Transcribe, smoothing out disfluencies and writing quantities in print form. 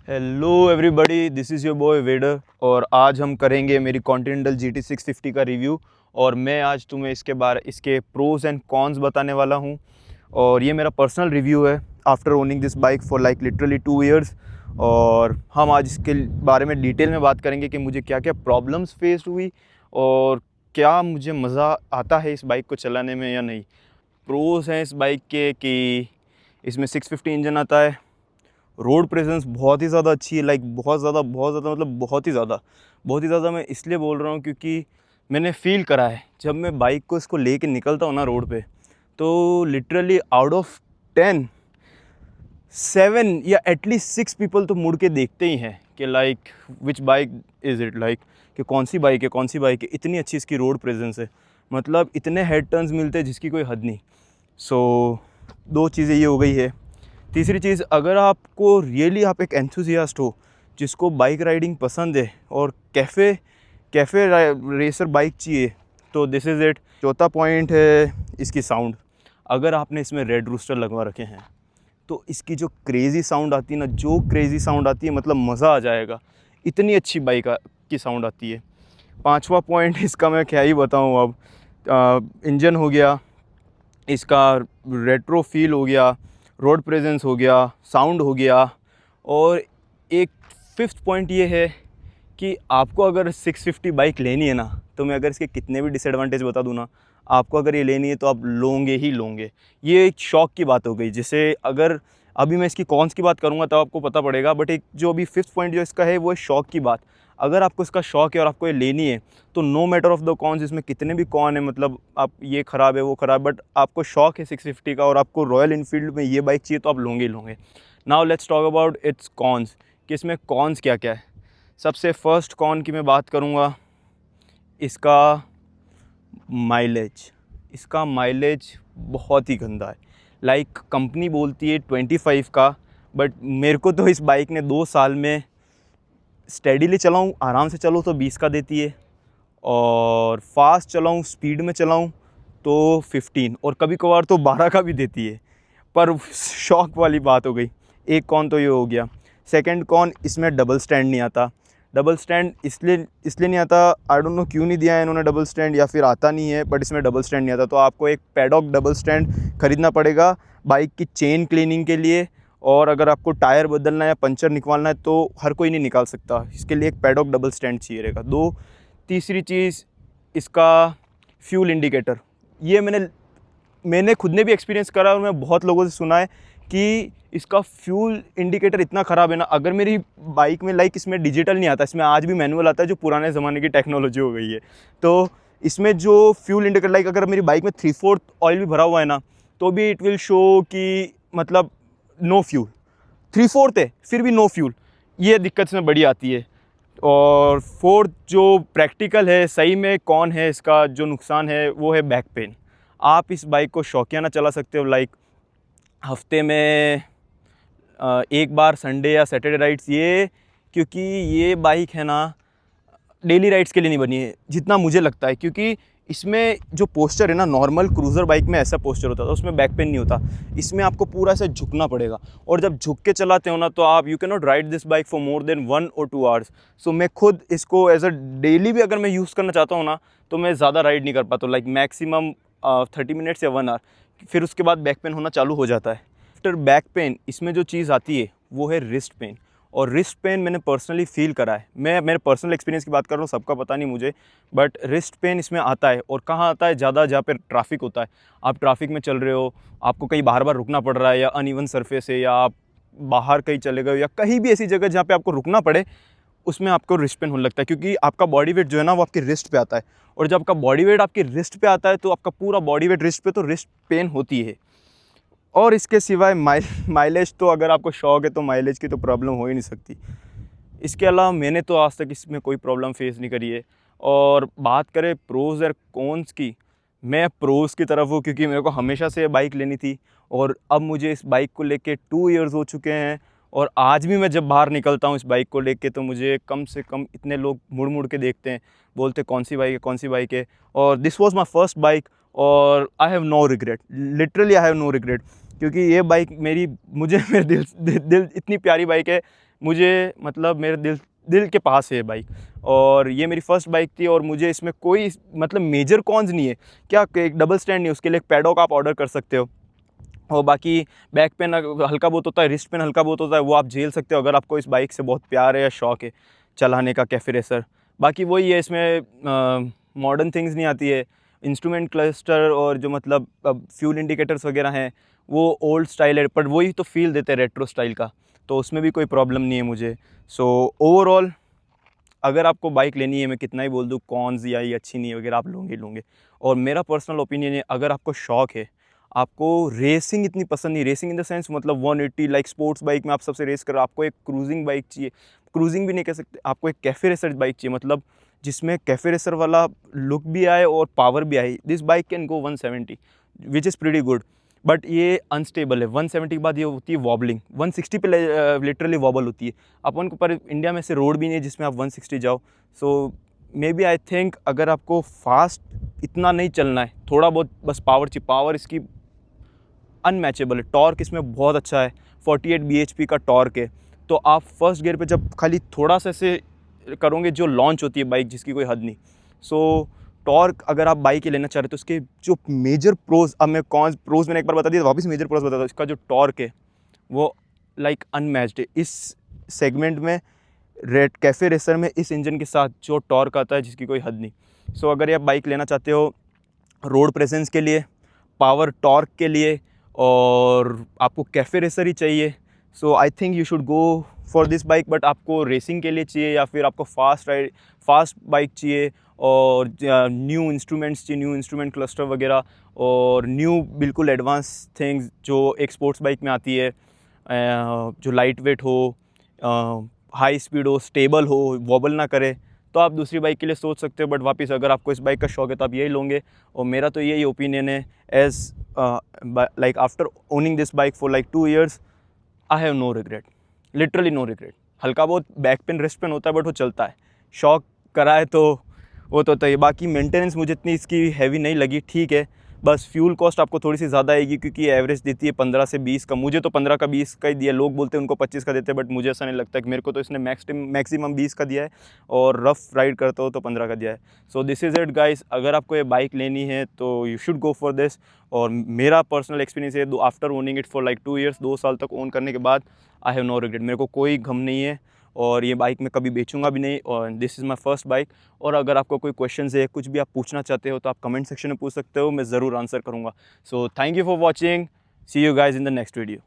Hello everybody, this is your boy Vader और आज हम करेंगे मेरी कॉन्टिनेंटल GT 650 का रिव्यू। और मैं आज तुम्हें इसके प्रोज एंड कॉन्स बताने वाला हूँ। और ये मेरा पर्सनल रिव्यू है after owning this bike for like literally 2 years. और हम आज इसके बारे में डिटेल में बात करेंगे कि मुझे क्या क्या प्रॉब्लम्स फेस हुई और क्या मुझे मज़ा आता है इस बाइक को चलाने में या नहीं। प्रोज हैं इस बाइक के कि इसमें 650 इंजन आता है। रोड प्रेजेंस बहुत ही ज़्यादा अच्छी है, लाइक बहुत ज़्यादा मतलब बहुत ही ज़्यादा मैं इसलिए बोल रहा हूँ क्योंकि मैंने फ़ील करा है जब मैं बाइक को इसको लेके निकलता हूँ ना रोड पे, तो लिटरली आउट ऑफ 10 7 या एटलीस्ट 6 पीपल तो मुड़ के देखते ही हैं कि like which bike is it, like कि कौन सी बाइक है। इतनी अच्छी इसकी रोड प्रेजेंस है, मतलब इतने हेड टर्न्स मिलते हैं जिसकी कोई हद नहीं। सो दो चीज़ें ये हो गई है। तीसरी चीज़, अगर आपको रियली आप एक एंथुसियास्ट हो जिसको बाइक राइडिंग पसंद है और कैफ़े रेसर बाइक चाहिए, तो दिस इज़ इट। चौथा पॉइंट है इसकी साउंड। अगर आपने इसमें रेड रूस्टर लगवा रखे हैं तो इसकी जो क्रेज़ी साउंड आती है ना, मतलब मज़ा आ जाएगा। इतनी अच्छी बाइक की साउंड आती है। पांचवा पॉइंट इसका मैं क्या ही बताऊँ अब। इंजन हो गया, इसका रेट्रो फील हो गया, रोड प्रेजेंस हो गया, साउंड हो गया। और एक फिफ्थ पॉइंट ये है कि आपको अगर 650 बाइक लेनी है ना, तो मैं अगर इसके कितने भी डिसएडवांटेज बता दूँ ना, आपको अगर ये लेनी है तो आप लोगे ही लोगे। ये एक शौक की बात हो गई, जिसे अगर अभी मैं इसकी कॉन्स की बात करूँगा तब आपको पता पड़ेगा, बट एक जो अभी फिफ्थ पॉइंट जो इसका है वो है शौक की बात। अगर आपको इसका शौक है और आपको ये लेनी है तो no matter of the cons, इसमें कितने भी कॉन है, मतलब आप ये ख़राब है वो ख़राब, बट आपको शौक है 650 का और आपको रॉयल इनफील्ड में ये बाइक चाहिए तो आप लोगे ही लोगे। Now let's talk about its cons कि इसमें कॉन्स क्या क्या है। सबसे फर्स्ट कॉन की मैं बात करूँगा, इसका माइलेज। इसका माइलेज बहुत ही गंदा है। लाइक कंपनी बोलती है 25 का, बट मेरे को तो इस बाइक ने 2 साल में स्टेडीली चलाऊँ, आराम से चलो तो 20 का देती है, और फास्ट चलाऊँ, स्पीड में चलाऊँ तो 15, और कभी कभार तो 12 का भी देती है। पर शौक वाली बात हो गई। एक कॉन तो ये हो गया। सेकंड कॉन, इसमें डबल स्टैंड नहीं आता। डबल स्टैंड इसलिए नहीं आता, आई डोंट नो क्यों नहीं दिया है इन्होंने डबल स्टैंड, या फिर आता नहीं है, बट इसमें डबल स्टैंड नहीं आता। तो आपको एक पैडॉक डबल स्टैंड ख़रीदना पड़ेगा बाइक की चेन क्लीनिंग के लिए। और अगर आपको टायर बदलना है या पंचर निकलवाना है तो हर कोई नहीं निकाल सकता, इसके लिए एक पैडॉक डबल स्टैंड चाहिए रहेगा। दो, तीसरी चीज़, इसका फ्यूल इंडिकेटर। ये मैंने खुद ने भी एक्सपीरियंस करा और मैं बहुत लोगों से सुना है कि इसका फ्यूल इंडिकेटर इतना ख़राब है ना। अगर मेरी बाइक में लाइक इसमें डिजिटल नहीं आता, इसमें आज भी मैनुअल आता है, जो पुराने ज़माने की टेक्नोलॉजी हो गई है। तो इसमें जो फ्यूल इंडिकेटर, लाइक अगर मेरी बाइक में 3/4 ऑयल भी भरा हुआ है ना, तो भी इट विल शो कि मतलब नो फ्यूल। 3/4 है फिर भी नो फ्यूल। ये दिक्कत इसमें बड़ी आती है। और फोर्थ जो प्रैक्टिकल है, सही में कौन है, इसका जो नुकसान है वो है बैक पेन। आप इस बाइक को शौकियाना चला सकते हो, लाइक हफ्ते में एक बार संडे या सैटरडे राइड्स, ये क्योंकि ये बाइक है ना डेली राइड्स के लिए नहीं बनी है जितना मुझे लगता है। क्योंकि इसमें जो पोस्चर है ना, नॉर्मल क्रूज़र बाइक में ऐसा पोस्चर होता था, उसमें बैक पेन नहीं होता। इसमें आपको पूरा ऐसा झुकना पड़ेगा, और जब झुक के चलाते हो ना तो आप you can not ride this bike for more than 1 और 2 आवर्स। सो मैं खुद इसको एज अ डेली भी अगर मैं यूज़ करना चाहता हूँ ना, तो मैं ज़्यादा राइड नहीं कर पाता, लाइक मैक्सिमम 30 मिनट्स या 1 आवर। फिर उसके बाद बैक पेन होना चालू हो जाता है। आफ्टर बैक पेन इसमें जो चीज़ आती है वो है रिस्ट पेन। और रिस्ट पेन मैंने पर्सनली फ़ील करा है। मैं मेरे पर्सनल एक्सपीरियंस की बात कर रहा हूँ, सबका पता नहीं मुझे, बट रिस्ट पेन इसमें आता है। और कहाँ आता है ज़्यादा, जहाँ पे ट्रैफिक होता है। आप ट्रैफिक में चल रहे हो, आपको कहीं बार बार रुकना पड़ रहा है, या अनइवन सरफेस है, या आप बाहर कहीं चले गए, या कहीं भी ऐसी जगह जहाँ पे आपको रुकना पड़े, उसमें आपको रिस्ट पेन होने लगता है। क्योंकि आपका बॉडी वेट जो है ना वो आपके रिस्ट पे आता है, और जब आपका बॉडी वेट आपके रिस्ट पे आता है तो आपका पूरा बॉडी वेट रिस्ट पे, तो रिस्ट पेन होती है। और इसके सिवाय माइलेज तो अगर आपको शौक है तो माइलेज की तो प्रॉब्लम हो ही नहीं सकती। इसके अलावा मैंने तो आज तक इसमें कोई प्रॉब्लम फेस नहीं करी है। और बात करें प्रोज़ और कॉन्स की, मैं प्रोज़ की तरफ हूँ क्योंकि मेरे को हमेशा से बाइक लेनी थी, और अब मुझे इस बाइक को लेके 2 इयर्स हो चुके हैं। और आज भी मैं जब बाहर निकलता हूँ इस बाइक को लेके, तो मुझे कम से कम इतने लोग मुड़ मुड़ के देखते हैं, बोलते कौन सी बाइक है, कौन सी बाइक है। और this was my first bike, और I have no regret, literally I have no regret. क्योंकि ये बाइक मेरे दिल इतनी प्यारी बाइक है। मुझे मतलब मेरे दिल के पास है ये बाइक, और ये मेरी फर्स्ट बाइक थी और मुझे इसमें कोई मतलब मेजर कॉन्स नहीं है। क्या एक डबल स्टैंड नहीं है, उसके लिए एक पैडॉक आप ऑर्डर कर सकते हो, और बाकी बैक पेन हल्का बहुत होता है, रिस्ट पेन हल्का बहुत होता है, वो आप झेल सकते हो अगर आपको इस बाइक से बहुत प्यार है या शौक़ है चलाने का, कैफ़े रेसर। बाकी वही है, इसमें मॉडर्न थिंग्स नहीं आती है, इंस्ट्रूमेंट क्लस्टर और जो मतलब फ्यूल इंडिकेटर्स वगैरह हैं वो ओल्ड स्टाइल है, बट वही तो फील देते हैं रेट्रो स्टाइल का, तो उसमें भी कोई प्रॉब्लम नहीं है मुझे। सो ओवरऑल अगर आपको बाइक लेनी है, मैं कितना ही बोल दूँ कॉन्स या ये अच्छी नहीं है वगैरह, आप लोगे। और मेरा पर्सनल ओपिनियन है, अगर आपको शौक़ है, आपको रेसिंग इतनी पसंद नहीं, रेसिंग इन द सेंस मतलब 180 लाइक स्पोर्ट्स बाइक में आप सबसे रेस करो, आपको एक क्रूजिंग बाइक चाहिए, क्रूजिंग भी नहीं कह सकते, आपको एक कैफ़े रेसर बाइक चाहिए, मतलब जिसमें कैफ़े रेसर वाला लुक भी आए और पावर भी आए। This bike can go 170 which is pretty good, but ये अनस्टेबल है। 170 के बाद ये होती है वॉबलिंग, 160 पे लिटरली वॉबल होती है। अपन को पर इंडिया में से रोड भी नहीं है जिसमें आप 160 जाओ। सो मे बी आई थिंक अगर आपको फास्ट इतना नहीं चलना है, थोड़ा बहुत बस पावर चाहिए, पावर इसकी अनमैचेबल है, टॉर्क इसमें बहुत अच्छा है, 48 bhp का टॉर्क है। तो आप फर्स्ट गियर पे जब खाली थोड़ा सा ऐसे करोगे, जो लॉन्च होती है बाइक जिसकी कोई हद नहीं। सो टॉर्क अगर आप बाइक ही लेना चाह रहे हो तो उसके जो मेजर प्रोज, अब मैं कौन प्रोज मैंने एक बार बता दिया, वापस मेजर प्रोज बता दूँ, इसका जो टॉर्क है वो लाइक अनमैच्ड है इस सेगमेंट में। रेड कैफ़े रेसर में इस इंजन के साथ जो टॉर्क आता है जिसकी कोई हद नहीं। सो अगर ये आप बाइक लेना चाहते हो रोड प्रेजेंस के लिए, पावर टॉर्क के लिए, और आपको कैफ़े रेसर ही चाहिए, so I think you should go for this bike. But आपको रेसिंग के लिए चाहिए या फिर आपको फास्ट बाइक चाहिए और न्यू इंस्ट्रूमेंट्स चाहिए, न्यू इंस्ट्रूमेंट क्लस्टर वगैरह, और न्यू बिल्कुल एडवांस थिंग्स जो एक स्पोर्ट्स बाइक में आती है, जो लाइट वेट हो, हाई स्पीड हो, स्टेबल हो, वॉबल ना करे, तो आप दूसरी बाइक के लिए सोच सकते हो। बट वापस अगर आपको इस बाइक का शौक है तो आप यही लोगे, और मेरा तो यही ओपिनियन है, as like after owning this bike for like 2 years I have no regret, literally no regret. हल्का बहुत बैक पेन रिस्ट पेन होता है बट वो चलता है, शौक करा है तो वो तो होता है। बाकी मेंटेनेंस मुझे इतनी इसकी हैवी नहीं लगी, ठीक है, बस फ्यूल कॉस्ट आपको थोड़ी सी ज़्यादा आएगी क्योंकि एवरेज देती है 15 से 20 का, मुझे तो 15 का 20 का ही दिया, लोग बोलते हैं उनको 25 का देते हैं, बट मुझे ऐसा नहीं लगता कि मेरे को तो इसने मैक्सिमम 20 का दिया है, और रफ़ राइड करता हो तो 15 का दिया है। So this is it guys, अगर आपको ये बाइक लेनी है तो you should go for this. और मेरा पर्सनल एक्सपीरियंस है, after owning it for like 2 years, 2 साल तक ओन करने के बाद, आई हैव नो रिग्रेट, मेरे को कोई गम नहीं है, और ये बाइक मैं कभी बेचूंगा भी नहीं, और this is my first bike. और अगर आपको कोई क्वेश्चन है, कुछ भी आप पूछना चाहते हो तो आप कमेंट सेक्शन में पूछ सकते हो, मैं ज़रूर आंसर करूँगा। So thank you for watching, see you guys in the next video.